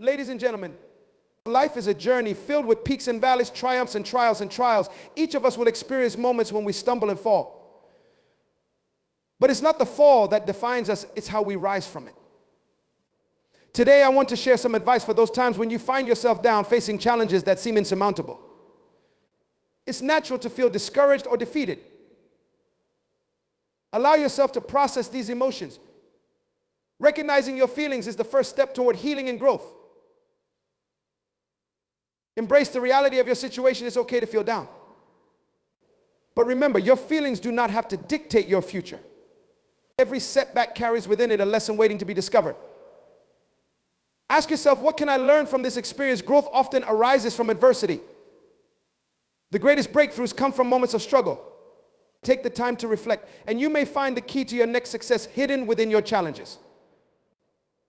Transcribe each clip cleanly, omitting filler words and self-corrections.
Ladies and gentlemen, life is a journey filled with peaks and valleys, triumphs and trials and trials. Each of us will experience moments when we stumble and fall. But it's not the fall that defines us, it's how we rise from it. Today, I want to share some advice for those times when you find yourself down facing challenges that seem insurmountable. It's natural to feel discouraged or defeated. Allow yourself to process these emotions. Recognizing your feelings is the first step toward healing and growth. Embrace the reality of your situation. It's okay to feel down. But remember, your feelings do not have to dictate your future. Every setback carries within it a lesson waiting to be discovered. Ask yourself, what can I learn from this experience? Growth often arises from adversity. The greatest breakthroughs come from moments of struggle. Take the time to reflect, and you may find the key to your next success hidden within your challenges.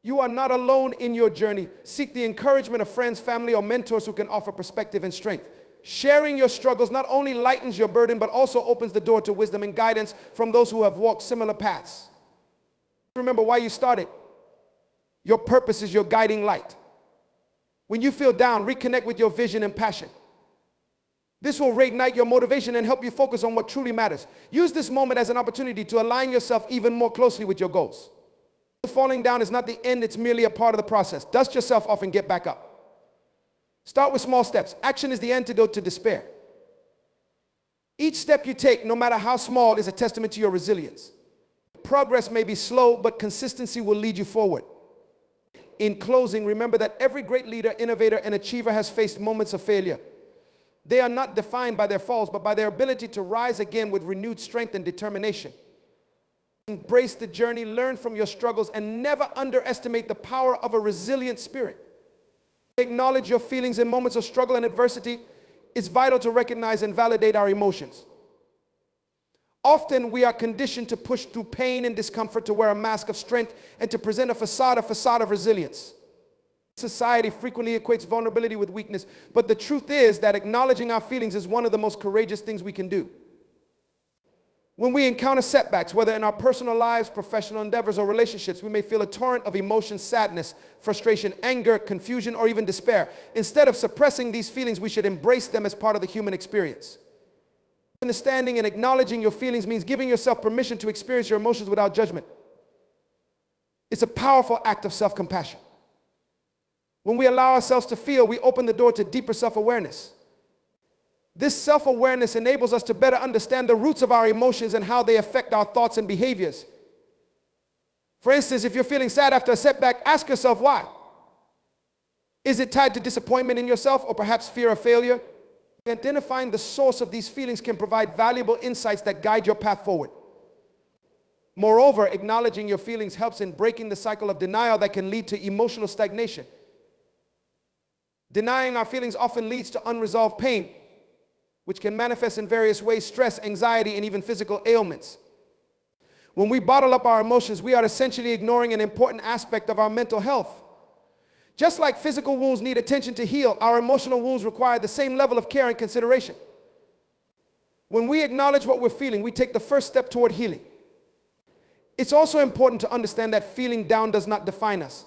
You are not alone in your journey. Seek the encouragement of friends, family, or mentors who can offer perspective and strength. Sharing your struggles not only lightens your burden, but also opens the door to wisdom and guidance from those who have walked similar paths. Remember why you started. Your purpose is your guiding light. When you feel down, reconnect with your vision and passion. This will reignite your motivation and help you focus on what truly matters. Use this moment as an opportunity to align yourself even more closely with your goals. Falling down is not the end, it's merely a part of the process. Dust yourself off and get back up. Start with small steps. Action is the antidote to despair. Each step you take, no matter how small, is a testament to your resilience. Progress may be slow, but consistency will lead you forward. In closing, remember that every great leader, innovator, and achiever has faced moments of failure. They are not defined by their falls, but by their ability to rise again with renewed strength and determination. Embrace the journey, learn from your struggles, and never underestimate the power of a resilient spirit. Acknowledge your feelings in moments of struggle and adversity. It's vital to recognize and validate our emotions. Often we are conditioned to push through pain and discomfort, to wear a mask of strength, and to present a facade of resilience. Society frequently equates vulnerability with weakness, but the truth is that acknowledging our feelings is one of the most courageous things we can do. When we encounter setbacks, whether in our personal lives, professional endeavors, or relationships, we may feel a torrent of emotions, sadness, frustration, anger, confusion, or even despair. Instead of suppressing these feelings, we should embrace them as part of the human experience. Understanding and acknowledging your feelings means giving yourself permission to experience your emotions without judgment. It's a powerful act of self-compassion. When we allow ourselves to feel, we open the door to deeper self-awareness. This self-awareness enables us to better understand the roots of our emotions and how they affect our thoughts and behaviors. For instance, if you're feeling sad after a setback, ask yourself why. Is it tied to disappointment in yourself or perhaps fear of failure? Identifying the source of these feelings can provide valuable insights that guide your path forward. Moreover, acknowledging your feelings helps in breaking the cycle of denial that can lead to emotional stagnation. Denying our feelings often leads to unresolved pain, which can manifest in various ways: stress, anxiety, and even physical ailments. When we bottle up our emotions, we are essentially ignoring an important aspect of our mental health. Just like physical wounds need attention to heal, our emotional wounds require the same level of care and consideration. When we acknowledge what we're feeling, we take the first step toward healing. It's also important to understand that feeling down does not define us.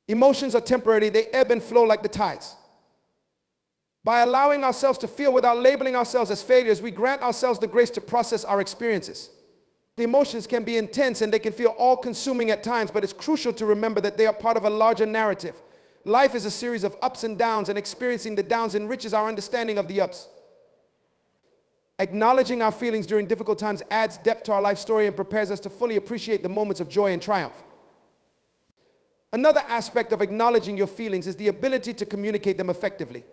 Emotions are temporary, they ebb and flow like the tides. By allowing ourselves to feel without labeling ourselves as failures, we grant ourselves the grace to process our experiences. The emotions can be intense and they can feel all-consuming at times, but it's crucial to remember that they are part of a larger narrative. Life is a series of ups and downs, and experiencing the downs enriches our understanding of the ups. Acknowledging our feelings during difficult times adds depth to our life story and prepares us to fully appreciate the moments of joy and triumph. Another aspect of acknowledging your feelings is the ability to communicate them effectively.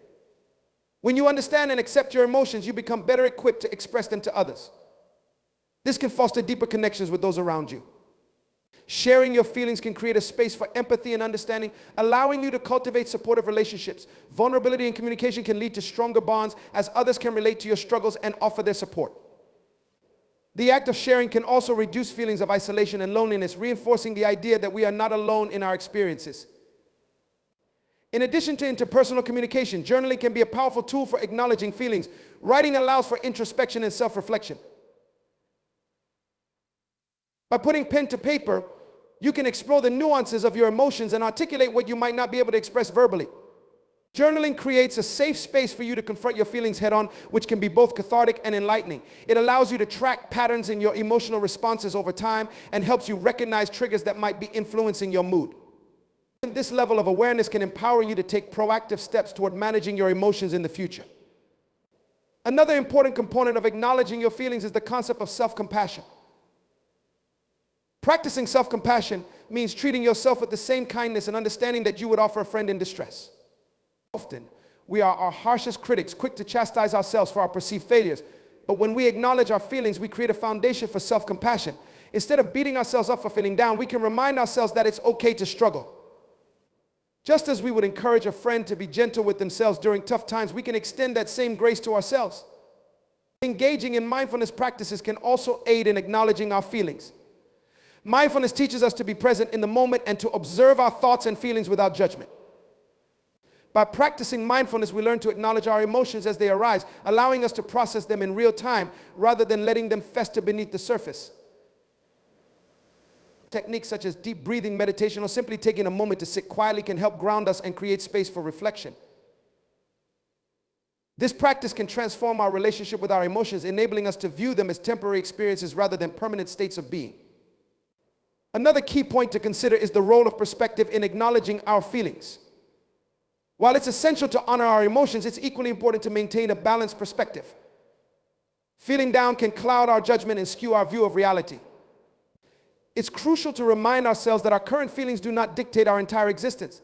When you understand and accept your emotions, you become better equipped to express them to others. This can foster deeper connections with those around you. Sharing your feelings can create a space for empathy and understanding, allowing you to cultivate supportive relationships. Vulnerability and communication can lead to stronger bonds, as others can relate to your struggles and offer their support. The act of sharing can also reduce feelings of isolation and loneliness, reinforcing the idea that we are not alone in our experiences. In addition to interpersonal communication, journaling can be a powerful tool for acknowledging feelings. Writing allows for introspection and self-reflection. By putting pen to paper, You can explore the nuances of your emotions and articulate what you might not be able to express verbally. Journaling creates a safe space for you to confront your feelings head on, which can be both cathartic and enlightening. It allows you to track patterns in your emotional responses over time and helps you recognize triggers that might be influencing your mood. This level of awareness can empower you to take proactive steps toward managing your emotions in the future. Another important component of acknowledging your feelings is the concept of self-compassion. Practicing self-compassion means treating yourself with the same kindness and understanding that you would offer a friend in distress. Often, we are our harshest critics, quick to chastise ourselves for our perceived failures. But when we acknowledge our feelings, we create a foundation for self-compassion. Instead of beating ourselves up for feeling down, we can remind ourselves that it's okay to struggle. Just as we would encourage a friend to be gentle with themselves during tough times, we can extend that same grace to ourselves. Engaging in mindfulness practices can also aid in acknowledging our feelings. Mindfulness teaches us to be present in the moment and to observe our thoughts and feelings without judgment. By practicing mindfulness, we learn to acknowledge our emotions as they arise, allowing us to process them in real time rather than letting them fester beneath the surface. Techniques such as deep breathing meditation or simply taking a moment to sit quietly can help ground us and create space for reflection. This practice can transform our relationship with our emotions, enabling us to view them as temporary experiences rather than permanent states of being. Another key point to consider is the role of perspective in acknowledging our feelings. While it's essential to honor our emotions, it's equally important to maintain a balanced perspective. Feeling down can cloud our judgment and skew our view of reality. It's crucial to remind ourselves that our current feelings do not dictate our entire existence.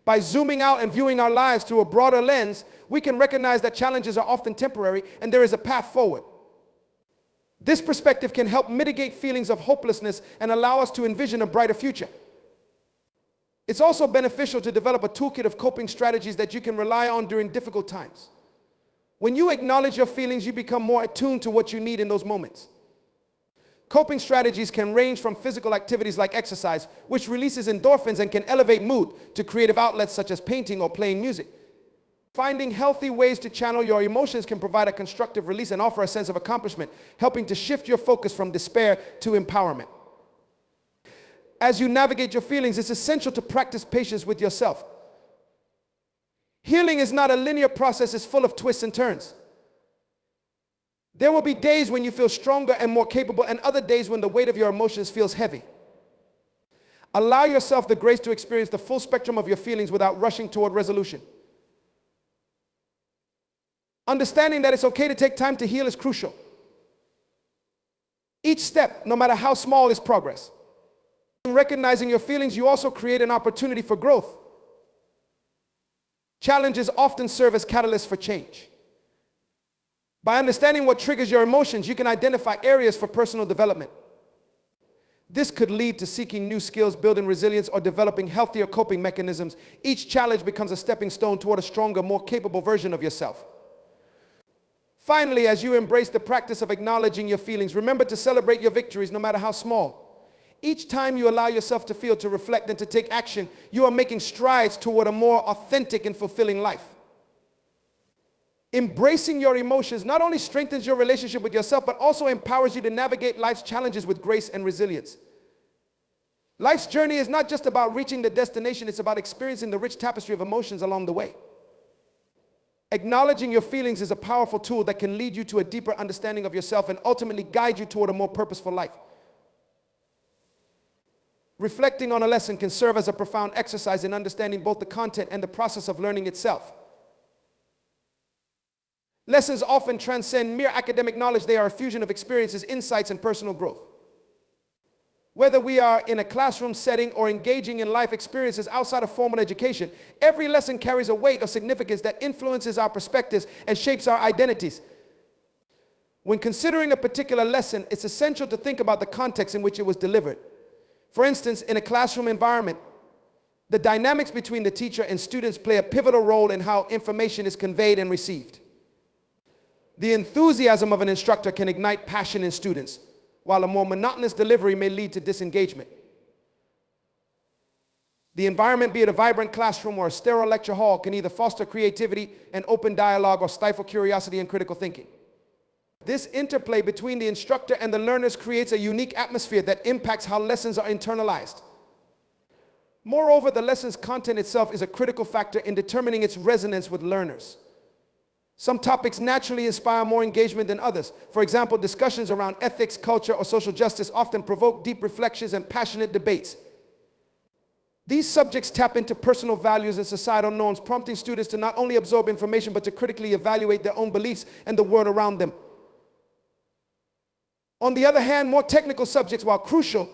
By zooming out and viewing our lives through a broader lens, we can recognize that challenges are often temporary and there is a path forward. This perspective can help mitigate feelings of hopelessness and allow us to envision a brighter future. It's also beneficial to develop a toolkit of coping strategies that you can rely on during difficult times. When you acknowledge your feelings, you become more attuned to what you need in those moments. Coping strategies can range from physical activities like exercise, which releases endorphins and can elevate mood, to creative outlets such as painting or playing music. Finding healthy ways to channel your emotions can provide a constructive release and offer a sense of accomplishment, helping to shift your focus from despair to empowerment. As you navigate your feelings, it's essential to practice patience with yourself. Healing is not a linear process, it's full of twists and turns. There will be days when you feel stronger and more capable, and other days when the weight of your emotions feels heavy. Allow yourself the grace to experience the full spectrum of your feelings without rushing toward resolution. Understanding that it's okay to take time to heal is crucial. Each step, no matter how small, is progress. In recognizing your feelings, you also create an opportunity for growth. Challenges often serve as catalysts for change. By understanding what triggers your emotions, you can identify areas for personal development. This could lead to seeking new skills, building resilience, or developing healthier coping mechanisms. Each challenge becomes a stepping stone toward a stronger, more capable version of yourself. Finally, as you embrace the practice of acknowledging your feelings, remember to celebrate your victories, no matter how small. Each time you allow yourself to feel, to reflect, and to take action, you are making strides toward a more authentic and fulfilling life. Embracing your emotions not only strengthens your relationship with yourself, but also empowers you to navigate life's challenges with grace and resilience. Life's journey is not just about reaching the destination, it's about experiencing the rich tapestry of emotions along the way. Acknowledging your feelings is a powerful tool that can lead you to a deeper understanding of yourself and ultimately guide you toward a more purposeful life. Reflecting on a lesson can serve as a profound exercise in understanding both the content and the process of learning itself. Lessons often transcend mere academic knowledge. They are a fusion of experiences, insights, and personal growth. Whether we are in a classroom setting or engaging in life experiences outside of formal education, every lesson carries a weight of significance that influences our perspectives and shapes our identities. When considering a particular lesson, it's essential to think about the context in which it was delivered. For instance, in a classroom environment, the dynamics between the teacher and students play a pivotal role in how information is conveyed and received. The enthusiasm of an instructor can ignite passion in students, while a more monotonous delivery may lead to disengagement. The environment, be it a vibrant classroom or a sterile lecture hall, can either foster creativity and open dialogue or stifle curiosity and critical thinking. This interplay between the instructor and the learners creates a unique atmosphere that impacts how lessons are internalized. Moreover, the lesson's content itself is a critical factor in determining its resonance with learners. Some topics naturally inspire more engagement than others. For example, discussions around ethics, culture, or social justice often provoke deep reflections and passionate debates. These subjects tap into personal values and societal norms, prompting students to not only absorb information but to critically evaluate their own beliefs and the world around them. On the other hand, more technical subjects, while crucial,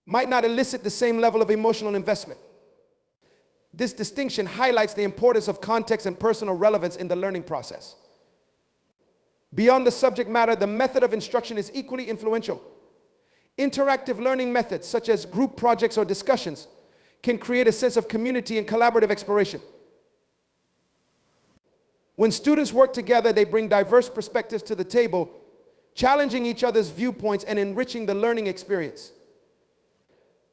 might not elicit the same level of emotional investment. This distinction highlights the importance of context and personal relevance in the learning process. Beyond the subject matter, the method of instruction is equally influential. Interactive learning methods, such as group projects or discussions, can create a sense of community and collaborative exploration. When students work together, they bring diverse perspectives to the table, challenging each other's viewpoints and enriching the learning experience.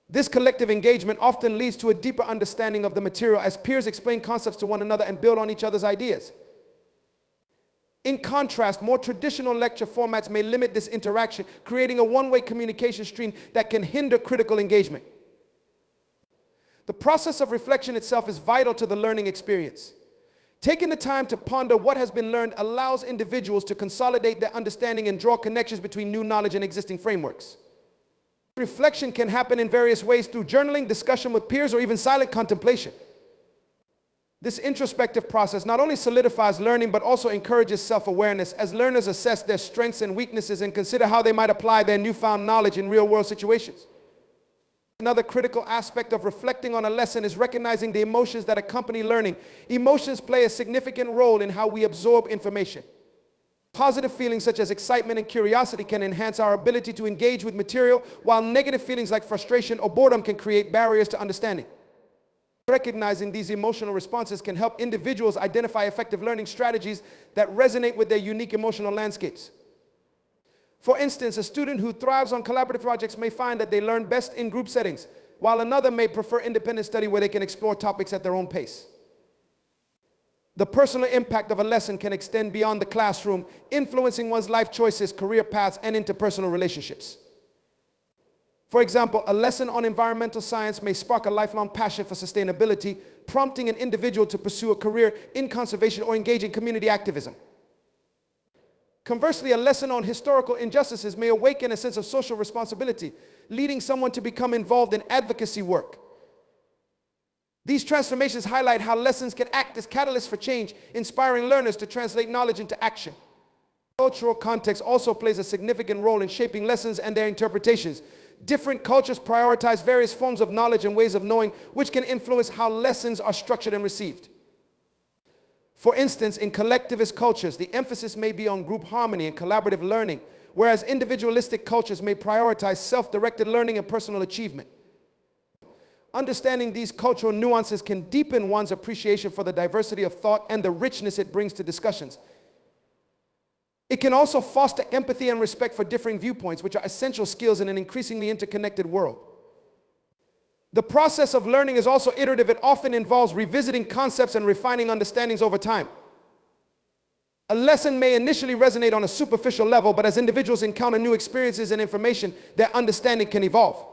This collective engagement often leads to a deeper understanding of the material as peers explain concepts to one another and build on each other's ideas. In contrast, more traditional lecture formats may limit this interaction, creating a one-way communication stream that can hinder critical engagement. The process of reflection itself is vital to the learning experience. Taking the time to ponder what has been learned allows individuals to consolidate their understanding and draw connections between new knowledge and existing frameworks. Reflection can happen in various ways through journaling, discussion with peers, or even silent contemplation. This introspective process not only solidifies learning but also encourages self-awareness as learners assess their strengths and weaknesses and consider how they might apply their newfound knowledge in real-world situations. Another critical aspect of reflecting on a lesson is recognizing the emotions that accompany learning. Emotions play a significant role in how we absorb information. Positive feelings such as excitement and curiosity can enhance our ability to engage with material, while negative feelings like frustration or boredom can create barriers to understanding. Recognizing these emotional responses can help individuals identify effective learning strategies that resonate with their unique emotional landscapes. For instance, a student who thrives on collaborative projects may find that they learn best in group settings, while another may prefer independent study where they can explore topics at their own pace. The personal impact of a lesson can extend beyond the classroom, influencing one's life choices, career paths, and interpersonal relationships. For example, a lesson on environmental science may spark a lifelong passion for sustainability, prompting an individual to pursue a career in conservation or engage in community activism. Conversely, a lesson on historical injustices may awaken a sense of social responsibility, leading someone to become involved in advocacy work. These transformations highlight how lessons can act as catalysts for change, inspiring learners to translate knowledge into action. Cultural context also plays a significant role in shaping lessons and their interpretations. Different cultures prioritize various forms of knowledge and ways of knowing, which can influence how lessons are structured and received. For instance, in collectivist cultures, the emphasis may be on group harmony and collaborative learning, whereas individualistic cultures may prioritize self-directed learning and personal achievement. Understanding these cultural nuances can deepen one's appreciation for the diversity of thought and the richness it brings to discussions. It can also foster empathy and respect for differing viewpoints, which are essential skills in an increasingly interconnected world. The process of learning is also iterative. It often involves revisiting concepts and refining understandings over time. A lesson may initially resonate on a superficial level, but as individuals encounter new experiences and information, their understanding can evolve.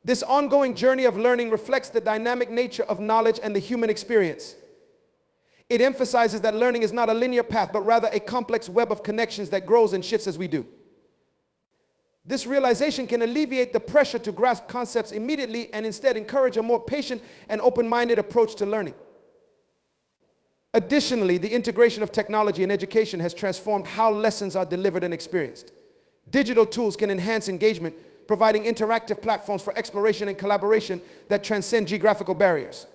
This ongoing journey of learning reflects the dynamic nature of knowledge and the human experience. It emphasizes that learning is not a linear path, but rather a complex web of connections that grows and shifts as we do. This realization can alleviate the pressure to grasp concepts immediately and instead encourage a more patient and open-minded approach to learning. Additionally, the integration of technology in education has transformed how lessons are delivered and experienced. Digital tools can enhance engagement, providing interactive platforms for exploration and collaboration that transcend geographical barriers.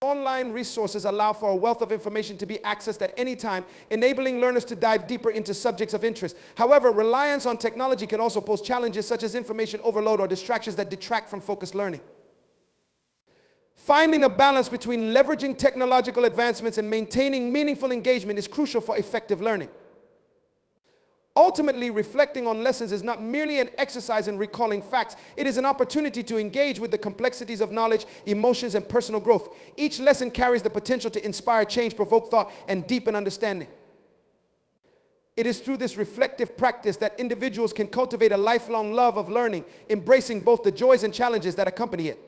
Online resources allow for a wealth of information to be accessed at any time, enabling learners to dive deeper into subjects of interest. However, reliance on technology can also pose challenges such as information overload or distractions that detract from focused learning. Finding a balance between leveraging technological advancements and maintaining meaningful engagement is crucial for effective learning. Ultimately, reflecting on lessons is not merely an exercise in recalling facts. It is an opportunity to engage with the complexities of knowledge, emotions, and personal growth. Each lesson carries the potential to inspire change, provoke thought, and deepen understanding. It is through this reflective practice that individuals can cultivate a lifelong love of learning, embracing both the joys and challenges that accompany it.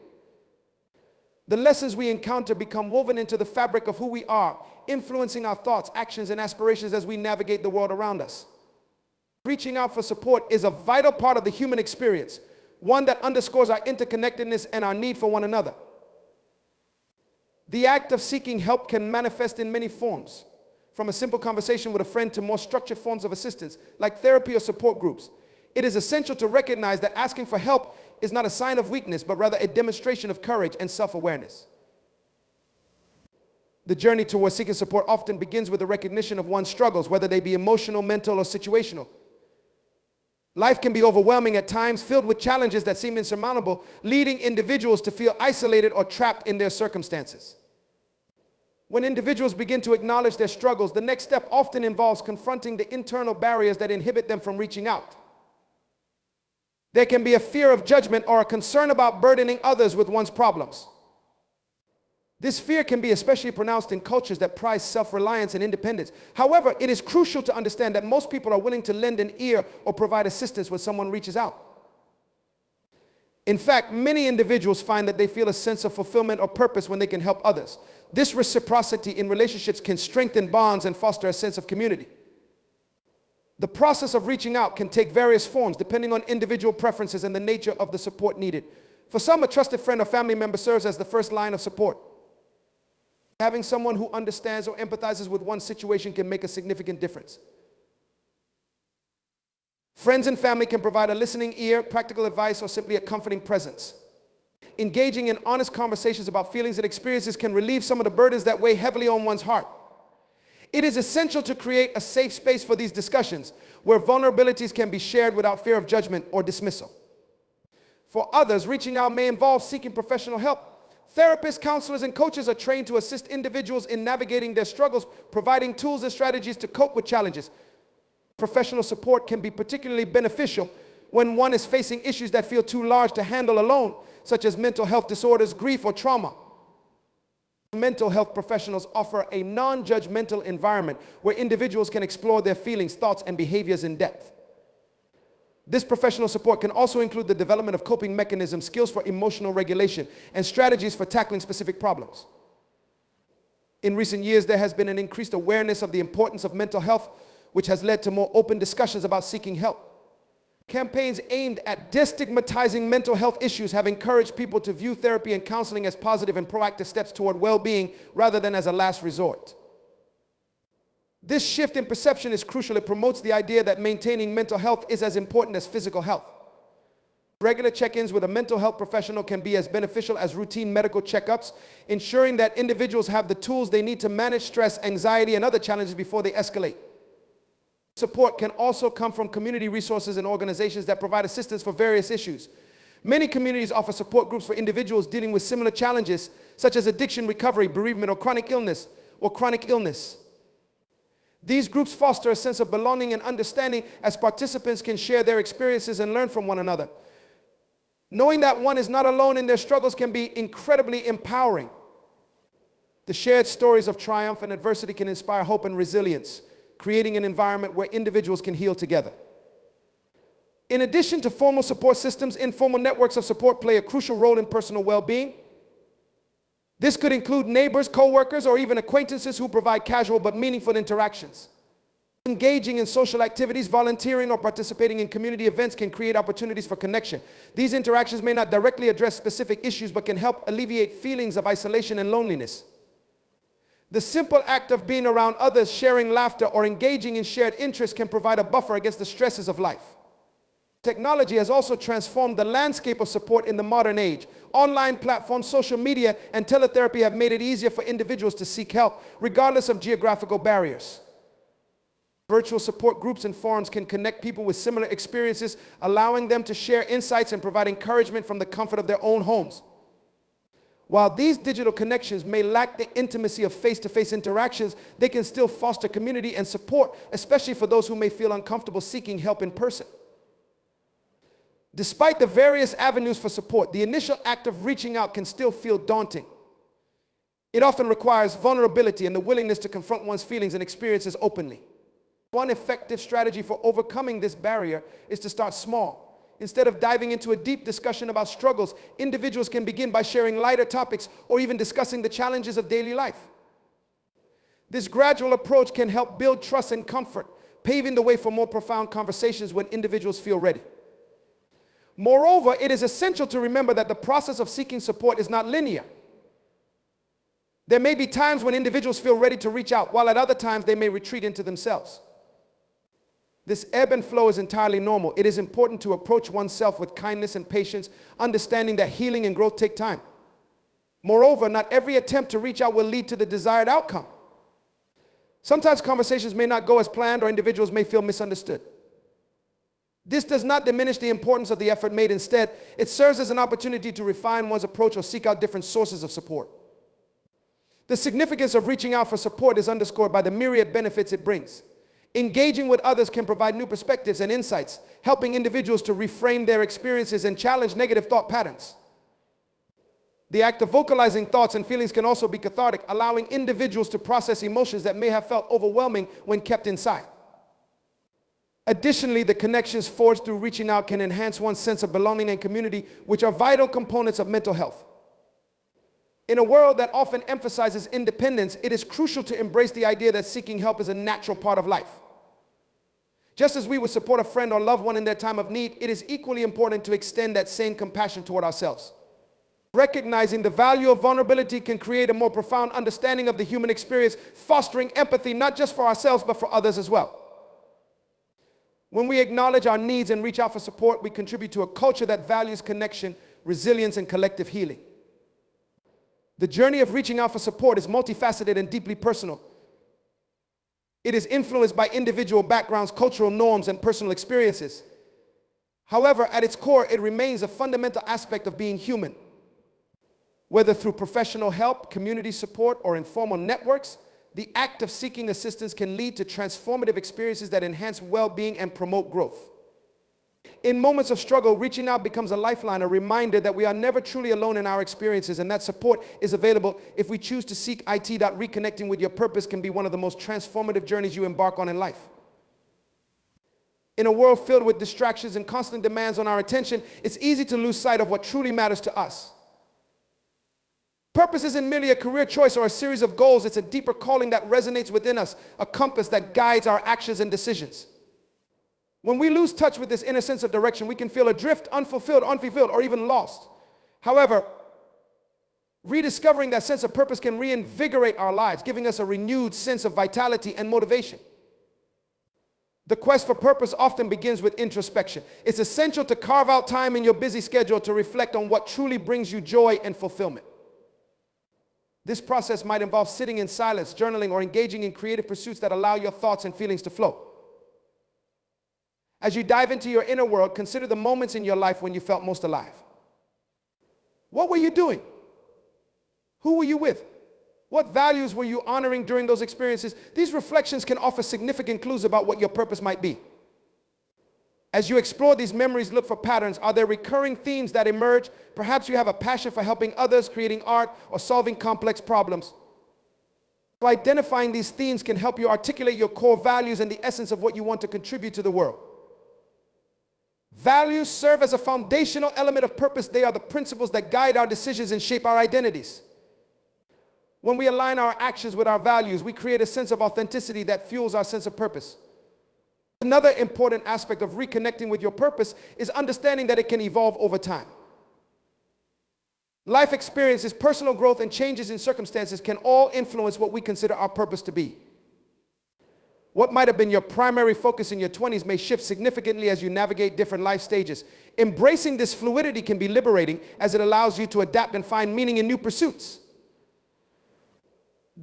The lessons we encounter become woven into the fabric of who we are, influencing our thoughts, actions, and aspirations as we navigate the world around us. Reaching out for support is a vital part of the human experience, one that underscores our interconnectedness and our need for one another. The act of seeking help can manifest in many forms, from a simple conversation with a friend to more structured forms of assistance, like therapy or support groups. It is essential to recognize that asking for help is not a sign of weakness, but rather a demonstration of courage and self-awareness. The journey towards seeking support often begins with the recognition of one's struggles, whether they be emotional, mental, or situational. Life can be overwhelming at times, filled with challenges that seem insurmountable, leading individuals to feel isolated or trapped in their circumstances. When individuals begin to acknowledge their struggles, the next step often involves confronting the internal barriers that inhibit them from reaching out. There can be a fear of judgment or a concern about burdening others with one's problems. This fear can be especially pronounced in cultures that prize self-reliance and independence. However, it is crucial to understand that most people are willing to lend an ear or provide assistance when someone reaches out. In fact, many individuals find that they feel a sense of fulfillment or purpose when they can help others. This reciprocity in relationships can strengthen bonds and foster a sense of community. The process of reaching out can take various forms depending on individual preferences and the nature of the support needed. For some, a trusted friend or family member serves as the first line of support. Having someone who understands or empathizes with one's situation can make a significant difference. Friends and family can provide a listening ear, practical advice, or simply a comforting presence. Engaging in honest conversations about feelings and experiences can relieve some of the burdens that weigh heavily on one's heart. It is essential to create a safe space for these discussions, where vulnerabilities can be shared without fear of judgment or dismissal. For others, reaching out may involve seeking professional help. Therapists, counselors, and coaches are trained to assist individuals in navigating their struggles, providing tools and strategies to cope with challenges. Professional support can be particularly beneficial when one is facing issues that feel too large to handle alone, such as mental health disorders, grief, or trauma. Mental health professionals offer a non-judgmental environment where individuals can explore their feelings, thoughts, and behaviors in depth. This professional support can also include the development of coping mechanisms, skills for emotional regulation, and strategies for tackling specific problems. In recent years, there has been an increased awareness of the importance of mental health, which has led to more open discussions about seeking help. Campaigns aimed at destigmatizing mental health issues have encouraged people to view therapy and counseling as positive and proactive steps toward well-being rather than as a last resort. This shift in perception is crucial. It promotes the idea that maintaining mental health is as important as physical health. Regular check-ins with a mental health professional can be as beneficial as routine medical checkups, ensuring that individuals have the tools they need to manage stress, anxiety, and other challenges before they escalate. Support can also come from community resources and organizations that provide assistance for various issues. Many communities offer support groups for individuals dealing with similar challenges, such as addiction recovery, bereavement, or chronic illness. These groups foster a sense of belonging and understanding as participants can share their experiences and learn from one another. Knowing that one is not alone in their struggles can be incredibly empowering. The shared stories of triumph and adversity can inspire hope and resilience, creating an environment where individuals can heal together. In addition to formal support systems, informal networks of support play a crucial role in personal well-being. This could include neighbors, co-workers, or even acquaintances who provide casual but meaningful interactions. Engaging in social activities, volunteering, or participating in community events can create opportunities for connection. These interactions may not directly address specific issues, but can help alleviate feelings of isolation and loneliness. The simple act of being around others, sharing laughter, or engaging in shared interests can provide a buffer against the stresses of life. Technology has also transformed the landscape of support in the modern age. Online platforms, social media, and teletherapy have made it easier for individuals to seek help, regardless of geographical barriers. Virtual support groups and forums can connect people with similar experiences, allowing them to share insights and provide encouragement from the comfort of their own homes. While these digital connections may lack the intimacy of face-to-face interactions, they can still foster community and support, especially for those who may feel uncomfortable seeking help in person. Despite the various avenues for support, the initial act of reaching out can still feel daunting. It often requires vulnerability and the willingness to confront one's feelings and experiences openly. One effective strategy for overcoming this barrier is to start small. Instead of diving into a deep discussion about struggles, individuals can begin by sharing lighter topics or even discussing the challenges of daily life. This gradual approach can help build trust and comfort, paving the way for more profound conversations when individuals feel ready. Moreover, it is essential to remember that the process of seeking support is not linear. There may be times when individuals feel ready to reach out, while at other times they may retreat into themselves. This ebb and flow is entirely normal. It is important to approach oneself with kindness and patience, understanding that healing and growth take time. Moreover, not every attempt to reach out will lead to the desired outcome. Sometimes conversations may not go as planned, or individuals may feel misunderstood. This does not diminish the importance of the effort made. Instead, it serves as an opportunity to refine one's approach or seek out different sources of support. The significance of reaching out for support is underscored by the myriad benefits it brings. Engaging with others can provide new perspectives and insights, helping individuals to reframe their experiences and challenge negative thought patterns. The act of vocalizing thoughts and feelings can also be cathartic, allowing individuals to process emotions that may have felt overwhelming when kept inside. Additionally, the connections forged through reaching out can enhance one's sense of belonging and community, which are vital components of mental health. In a world that often emphasizes independence, it is crucial to embrace the idea that seeking help is a natural part of life. Just as we would support a friend or loved one in their time of need, it is equally important to extend that same compassion toward ourselves. Recognizing the value of vulnerability can create a more profound understanding of the human experience, fostering empathy not just for ourselves but for others as well. When we acknowledge our needs and reach out for support, we contribute to a culture that values connection, resilience, and collective healing. The journey of reaching out for support is multifaceted and deeply personal. It is influenced by individual backgrounds, cultural norms, and personal experiences. However, at its core, it remains a fundamental aspect of being human. Whether through professional help, community support, or informal networks, the act of seeking assistance can lead to transformative experiences that enhance well-being and promote growth. In moments of struggle, reaching out becomes a lifeline, a reminder that we are never truly alone in our experiences, and that support is available if we choose to seek it. Reconnecting with your purpose can be one of the most transformative journeys you embark on in life. In a world filled with distractions and constant demands on our attention, it's easy to lose sight of what truly matters to us. Purpose isn't merely a career choice or a series of goals. It's a deeper calling that resonates within us, a compass that guides our actions and decisions. When we lose touch with this inner sense of direction, we can feel adrift, unfulfilled, or even lost. However, rediscovering that sense of purpose can reinvigorate our lives, giving us a renewed sense of vitality and motivation. The quest for purpose often begins with introspection. It's essential to carve out time in your busy schedule to reflect on what truly brings you joy and fulfillment. This process might involve sitting in silence, journaling, or engaging in creative pursuits that allow your thoughts and feelings to flow. As you dive into your inner world, consider the moments in your life when you felt most alive. What were you doing? Who were you with? What values were you honoring during those experiences? These reflections can offer significant clues about what your purpose might be. As you explore these memories, look for patterns. Are there recurring themes that emerge? Perhaps you have a passion for helping others, creating art, or solving complex problems. So identifying these themes can help you articulate your core values and the essence of what you want to contribute to the world. Values serve as a foundational element of purpose. They are the principles that guide our decisions and shape our identities. When we align our actions with our values, we create a sense of authenticity that fuels our sense of purpose. Another important aspect of reconnecting with your purpose is understanding that it can evolve over time. Life experiences, personal growth, and changes in circumstances can all influence what we consider our purpose to be. What might have been your primary focus in your 20s may shift significantly as you navigate different life stages. Embracing this fluidity can be liberating as it allows you to adapt and find meaning in new pursuits.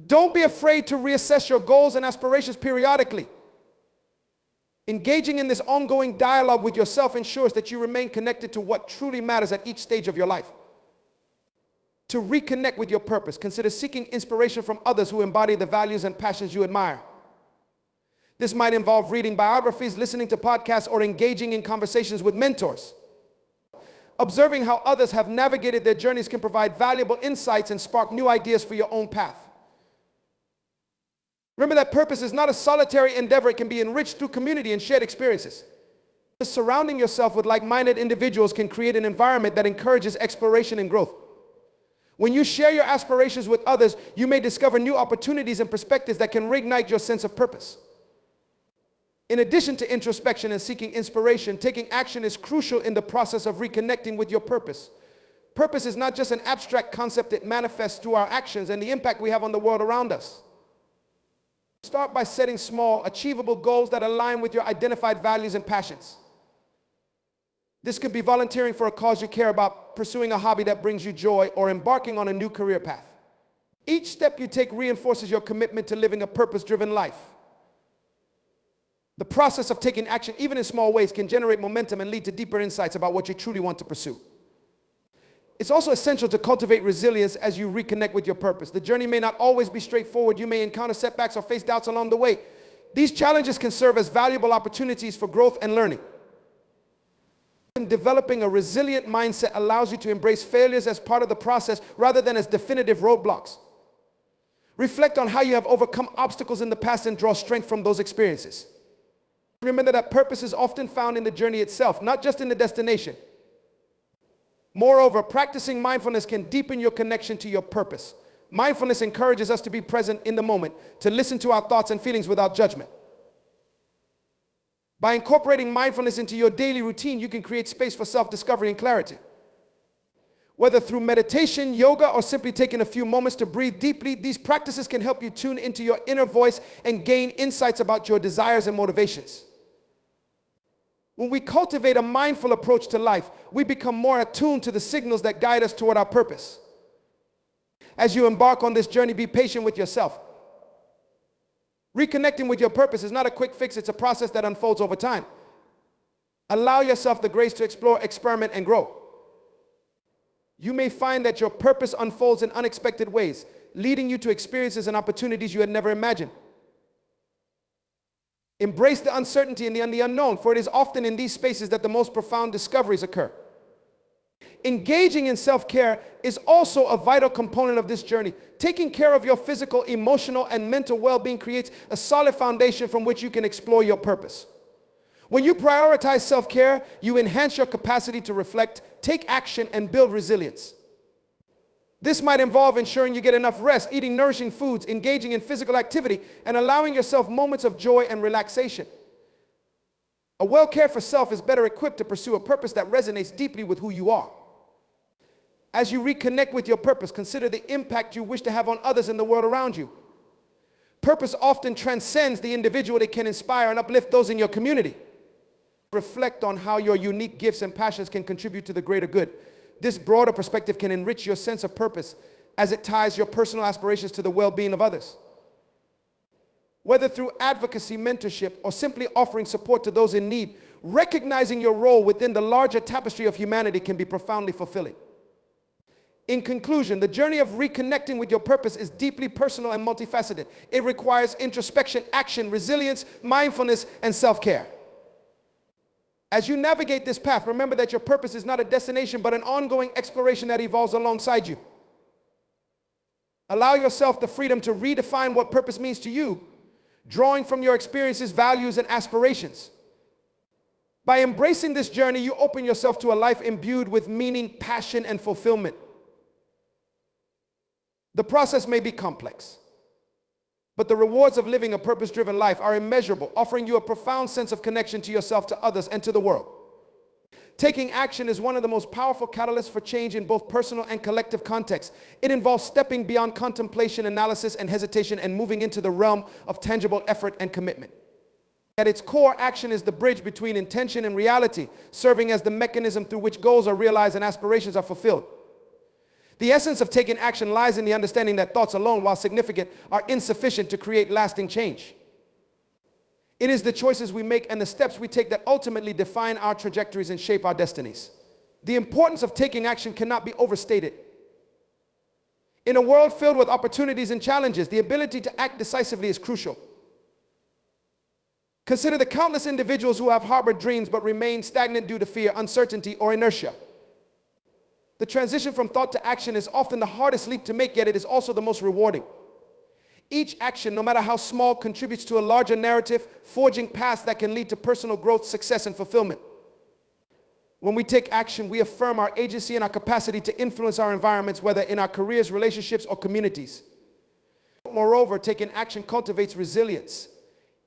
Don't be afraid to reassess your goals and aspirations periodically. Engaging in this ongoing dialogue with yourself ensures that you remain connected to what truly matters at each stage of your life. To reconnect with your purpose, consider seeking inspiration from others who embody the values and passions you admire. This might involve reading biographies, listening to podcasts, or engaging in conversations with mentors. Observing how others have navigated their journeys can provide valuable insights and spark new ideas for your own path. Remember that purpose is not a solitary endeavor. It can be enriched through community and shared experiences. Surrounding yourself with like-minded individuals can create an environment that encourages exploration and growth. When you share your aspirations with others, you may discover new opportunities and perspectives that can reignite your sense of purpose. In addition to introspection and seeking inspiration, taking action is crucial in the process of reconnecting with your purpose. Purpose is not just an abstract concept. It manifests through our actions and the impact we have on the world around us. Start by setting small, achievable goals that align with your identified values and passions. This could be volunteering for a cause you care about, pursuing a hobby that brings you joy, or embarking on a new career path. Each step you take reinforces your commitment to living a purpose-driven life. The process of taking action, even in small ways, can generate momentum and lead to deeper insights about what you truly want to pursue. It's also essential to cultivate resilience as you reconnect with your purpose. The journey may not always be straightforward. You may encounter setbacks or face doubts along the way. These challenges can serve as valuable opportunities for growth and learning. Developing a resilient mindset allows you to embrace failures as part of the process rather than as definitive roadblocks. Reflect on how you have overcome obstacles in the past and draw strength from those experiences. Remember that purpose is often found in the journey itself, not just in the destination. Moreover, practicing mindfulness can deepen your connection to your purpose. Mindfulness encourages us to be present in the moment, to listen to our thoughts and feelings without judgment. By incorporating mindfulness into your daily routine, you can create space for self-discovery and clarity. Whether through meditation, yoga, or simply taking a few moments to breathe deeply, these practices can help you tune into your inner voice and gain insights about your desires and motivations. When we cultivate a mindful approach to life, we become more attuned to the signals that guide us toward our purpose. As you embark on this journey, be patient with yourself. Reconnecting with your purpose is not a quick fix. It's a process that unfolds over time. Allow yourself the grace to explore, experiment, and grow. You may find that your purpose unfolds in unexpected ways, leading you to experiences and opportunities you had never imagined. Embrace the uncertainty and the unknown, for it is often in these spaces that the most profound discoveries occur. Engaging in self-care is also a vital component of this journey. Taking care of your physical, emotional, and mental well-being creates a solid foundation from which you can explore your purpose. When you prioritize self-care, you enhance your capacity to reflect, take action, and build resilience. This might involve ensuring you get enough rest, eating nourishing foods, engaging in physical activity, and allowing yourself moments of joy and relaxation. A well-cared-for self is better equipped to pursue a purpose that resonates deeply with who you are. As you reconnect with your purpose, consider the impact you wish to have on others in the world around you. Purpose often transcends the individual. It can inspire and uplift those in your community. Reflect on how your unique gifts and passions can contribute to the greater good. This broader perspective can enrich your sense of purpose as it ties your personal aspirations to the well-being of others. Whether through advocacy, mentorship, or simply offering support to those in need, recognizing your role within the larger tapestry of humanity can be profoundly fulfilling. In conclusion, the journey of reconnecting with your purpose is deeply personal and multifaceted. It requires introspection, action, resilience, mindfulness, and self-care. As you navigate this path, remember that your purpose is not a destination, but an ongoing exploration that evolves alongside you. Allow yourself the freedom to redefine what purpose means to you, drawing from your experiences, values, and aspirations. By embracing this journey, you open yourself to a life imbued with meaning, passion, and fulfillment. The process may be complex, but the rewards of living a purpose-driven life are immeasurable, offering you a profound sense of connection to yourself, to others, and to the world. Taking action is one of the most powerful catalysts for change in both personal and collective contexts. It involves stepping beyond contemplation, analysis, and hesitation and moving into the realm of tangible effort and commitment. At its core, action is the bridge between intention and reality, serving as the mechanism through which goals are realized and aspirations are fulfilled. The essence of taking action lies in the understanding that thoughts alone, while significant, are insufficient to create lasting change. It is the choices we make and the steps we take that ultimately define our trajectories and shape our destinies. The importance of taking action cannot be overstated. In a world filled with opportunities and challenges, the ability to act decisively is crucial. Consider the countless individuals who have harbored dreams but remain stagnant due to fear, uncertainty, or inertia. The transition from thought to action is often the hardest leap to make, yet it is also the most rewarding. Each action, no matter how small, contributes to a larger narrative, forging paths that can lead to personal growth, success, and fulfillment. When we take action, we affirm our agency and our capacity to influence our environments, whether in our careers, relationships, or communities. Moreover, taking action cultivates resilience.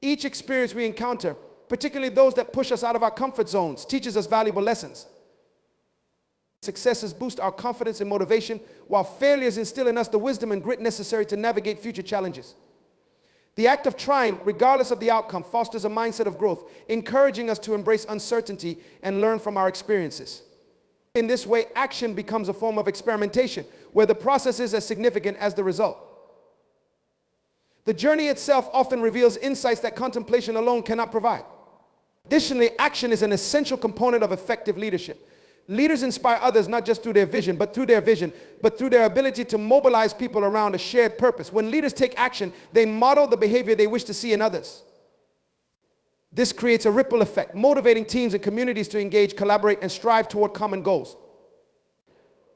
Each experience we encounter, particularly those that push us out of our comfort zones, teaches us valuable lessons. Successes boost our confidence and motivation, while failures instill in us the wisdom and grit necessary to navigate future challenges. The act of trying, regardless of the outcome, fosters a mindset of growth, encouraging us to embrace uncertainty and learn from our experiences. In this way, action becomes a form of experimentation, where the process is as significant as the result. The journey itself often reveals insights that contemplation alone cannot provide. Additionally, action is an essential component of effective leadership. Leaders inspire others not just through their vision, but through their ability to mobilize people around a shared purpose. When leaders take action, they model the behavior they wish to see in others. This creates a ripple effect, motivating teams and communities to engage, collaborate, and strive toward common goals.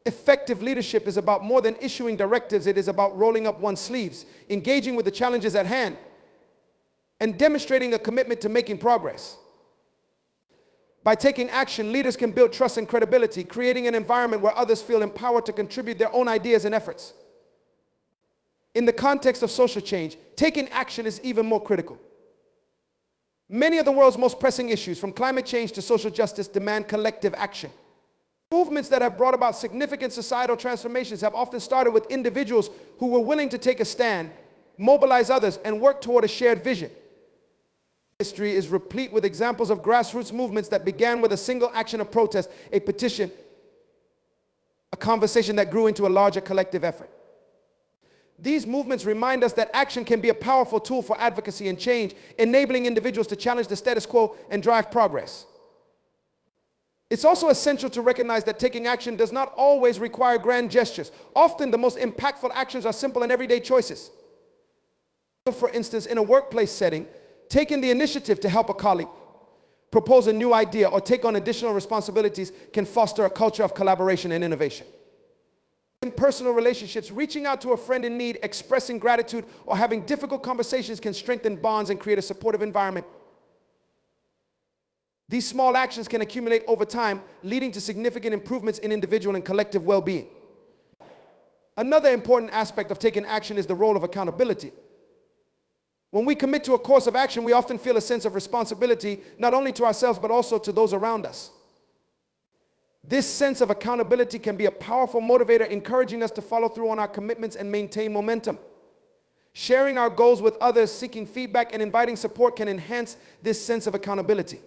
Effective leadership is about more than issuing directives. It is about rolling up one's sleeves, engaging with the challenges at hand, and demonstrating a commitment to making progress. By taking action, leaders can build trust and credibility, creating an environment where others feel empowered to contribute their own ideas and efforts. In the context of social change, taking action is even more critical. Many of the world's most pressing issues, from climate change to social justice, demand collective action. Movements that have brought about significant societal transformations have often started with individuals who were willing to take a stand, mobilize others, and work toward a shared vision. History is replete with examples of grassroots movements that began with a single action of protest, a petition, a conversation that grew into a larger collective effort. These movements remind us that action can be a powerful tool for advocacy and change, enabling individuals to challenge the status quo and drive progress. It's also essential to recognize that taking action does not always require grand gestures. Often the most impactful actions are simple and everyday choices. For instance, in a workplace setting, taking the initiative to help a colleague, propose a new idea, or take on additional responsibilities can foster a culture of collaboration and innovation. In personal relationships, reaching out to a friend in need, expressing gratitude, or having difficult conversations can strengthen bonds and create a supportive environment. These small actions can accumulate over time, leading to significant improvements in individual and collective well-being. Another important aspect of taking action is the role of accountability. When we commit to a course of action, we often feel a sense of responsibility, not only to ourselves, but also to those around us. This sense of accountability can be a powerful motivator, encouraging us to follow through on our commitments and maintain momentum. Sharing our goals with others, seeking feedback, and inviting support can enhance this sense of accountability.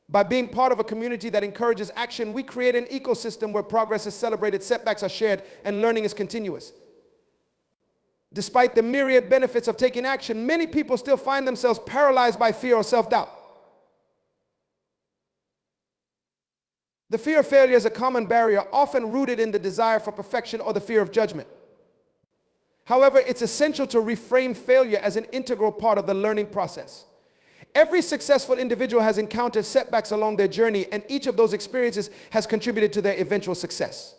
By being part of a community that encourages action, we create an ecosystem where progress is celebrated, setbacks are shared, and learning is continuous. Despite the myriad benefits of taking action, many people still find themselves paralyzed by fear or self-doubt. The fear of failure is a common barrier, often rooted in the desire for perfection or the fear of judgment. However, it's essential to reframe failure as an integral part of the learning process. Every successful individual has encountered setbacks along their journey, and each of those experiences has contributed to their eventual success.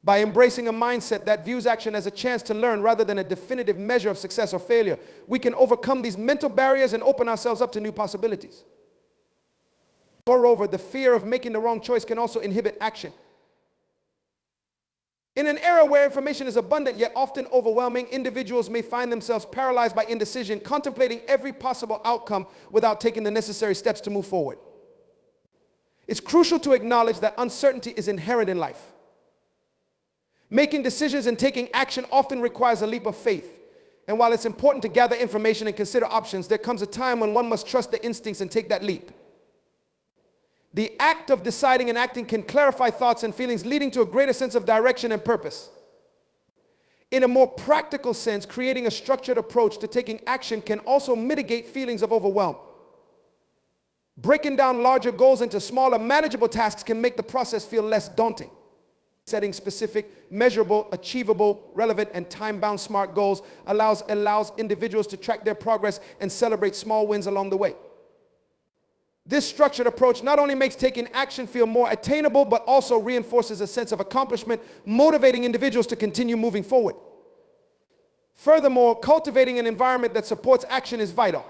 By embracing a mindset that views action as a chance to learn rather than a definitive measure of success or failure, we can overcome these mental barriers and open ourselves up to new possibilities. Moreover, the fear of making the wrong choice can also inhibit action. In an era where information is abundant yet often overwhelming, individuals may find themselves paralyzed by indecision, contemplating every possible outcome without taking the necessary steps to move forward. It's crucial to acknowledge that uncertainty is inherent in life. Making decisions and taking action often requires a leap of faith. And while it's important to gather information and consider options, there comes a time when one must trust their instincts and take that leap. The act of deciding and acting can clarify thoughts and feelings, leading to a greater sense of direction and purpose. In a more practical sense, creating a structured approach to taking action can also mitigate feelings of overwhelm. Breaking down larger goals into smaller, manageable tasks can make the process feel less daunting. Setting specific, measurable, achievable, relevant, and time-bound SMART goals allows individuals to track their progress and celebrate small wins along the way. This structured approach not only makes taking action feel more attainable, but also reinforces a sense of accomplishment, motivating individuals to continue moving forward. Furthermore, cultivating an environment that supports action is vital.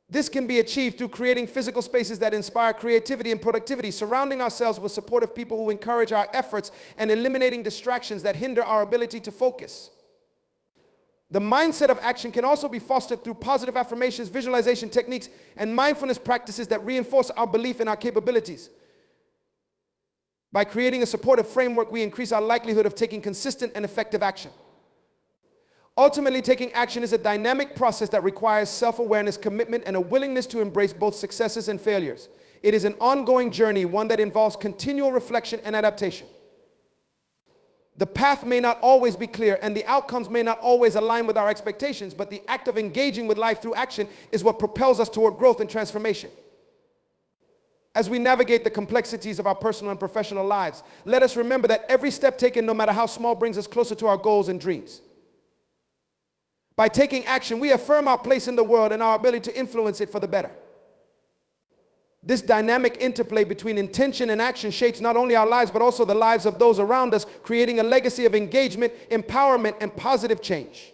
This can be achieved through creating physical spaces that inspire creativity and productivity, surrounding ourselves with supportive people who encourage our efforts, and eliminating distractions that hinder our ability to focus. The mindset of action can also be fostered through positive affirmations, visualization techniques, and mindfulness practices that reinforce our belief in our capabilities. By creating a supportive framework, we increase our likelihood of taking consistent and effective action. Ultimately, taking action is a dynamic process that requires self-awareness, commitment, and a willingness to embrace both successes and failures. It is an ongoing journey, one that involves continual reflection and adaptation. The path may not always be clear, and the outcomes may not always align with our expectations, but the act of engaging with life through action is what propels us toward growth and transformation. As we navigate the complexities of our personal and professional lives, let us remember that every step taken, no matter how small, brings us closer to our goals and dreams. By taking action, we affirm our place in the world and our ability to influence it for the better. This dynamic interplay between intention and action shapes not only our lives, but also the lives of those around us, creating a legacy of engagement, empowerment, and positive change.